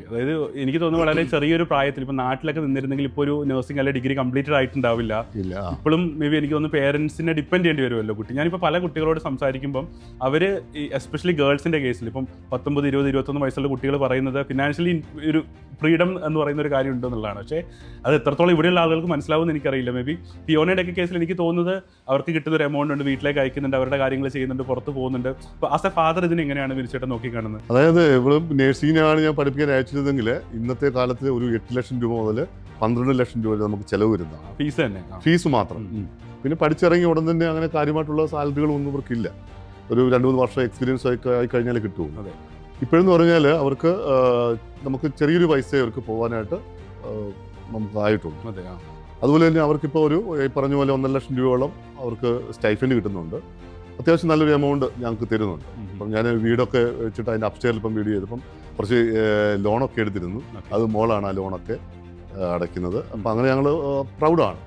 അതായത് എനിക്ക് തോന്നുന്നു വളരെ ചെറിയൊരു പ്രായത്തിൽ ഇപ്പോൾ നാട്ടിലൊക്കെ നിന്നിരുന്നെങ്കിൽ ഇപ്പോൾ ഒരു നഴ്സിംഗ് അല്ലെങ്കിൽ ഡിഗ്രി കംപ്ലീറ്റഡ് ആയിട്ടുണ്ടാവില്ല. ഇപ്പോഴും മേ ബി എനിക്ക് തോന്നുന്നു പേരൻസിനെ ഡിപ്പെൻഡ് ചെയ്യേണ്ടി വരുമല്ലോ കുട്ടി. ഞാനിപ്പോൾ പല കുട്ടികളോട് സംസാരിക്കുമ്പം അവർ എസ്പെഷ്യലി ഗേൾസിൻ്റെ കേസിൽ ഇപ്പം 19, 20, 21 വയസ്സുള്ള കുട്ടികൾ പറയുന്നത് ഫിനാൻഷ്യലി ഒരു ഫ്രീഡം എന്ന് പറയുന്ന ഒരു കാര്യം ഉണ്ടെന്നുള്ളതാണ്. പക്ഷേ അത് എത്രത്തോളം ഇവിടെയുള്ള ആളുകൾക്ക് മനസ്സിലാവുമെന്ന് എനിക്കറിയില്ല. മേ ബി ഫിയോണയുടെ ഒക്കെ കേസിൽ എനിക്ക് തോന്നുന്നത് അവർക്ക് കിട്ടുന്ന ഒരു എമൗണ്ട് ഉണ്ട്, വീട്ടിലേക്ക് അയക്കുന്നുണ്ട്, അവരുടെ കാര്യങ്ങൾ ചെയ്യുന്നുണ്ട്, പുറത്ത് പോകുന്നുണ്ട്. അപ്പോൾ ആസ് എ ഫാദർ ഇതിന് എങ്ങനെയാണ് വിനിച്ചേട്ടൻ നോക്കി കാണുന്നത്? അതായത് ഇവിടെ നഴ്സിംഗിനാണ് ഞാൻ പഠിപ്പിക്കാൻ അയച്ചിരുന്നെങ്കിൽ ഇന്നത്തെ കാലത്ത് ഒരു 8 ലക്ഷം രൂപ മുതൽ 12 ലക്ഷം രൂപ വരെ നമുക്ക് ചിലവ് വരുന്നതാണ്. ഫീസ് തന്നെ, ഫീസ് മാത്രം. പിന്നെ പഠിച്ചിറങ്ങി ഉടൻ തന്നെ അങ്ങനെ കാര്യമായിട്ടുള്ള സാലറികളൊന്നും ഇവർക്കില്ല. ഒരു 2-3 വർഷം എക്സ്പീരിയൻസ് ആയി കഴിഞ്ഞാൽ കിട്ടും. ഇപ്പോഴെന്ന് പറഞ്ഞാൽ അവർക്ക് നമുക്ക് ചെറിയൊരു പൈസ അവർക്ക് പോകാനായിട്ട് നമുക്ക് ആയിട്ടുണ്ട്. അതുപോലെ തന്നെ അവർക്കിപ്പോൾ ഒരു പറഞ്ഞ പോലെ 1.5 ലക്ഷം രൂപയോളം അവർക്ക് സ്റ്റൈഫൻഡ് കിട്ടുന്നുണ്ട്. അത്യാവശ്യം നല്ലൊരു എമൗണ്ട് ഞങ്ങൾക്ക് തരുന്നുണ്ട്. അപ്പം ഞാൻ വീടൊക്കെ വെച്ചിട്ട് അതിൻ്റെ അപ്സ്റ്റെയറിൽ ഇപ്പം വീഡിയോ ചെയ്തപ്പം കുറച്ച് ലോണൊക്കെ എടുത്തിരുന്നു. അത് മോളാണ് ആ ലോണൊക്കെ അടയ്ക്കുന്നത്. അപ്പം അങ്ങനെ ഞങ്ങൾ പ്രൗഡാണ്.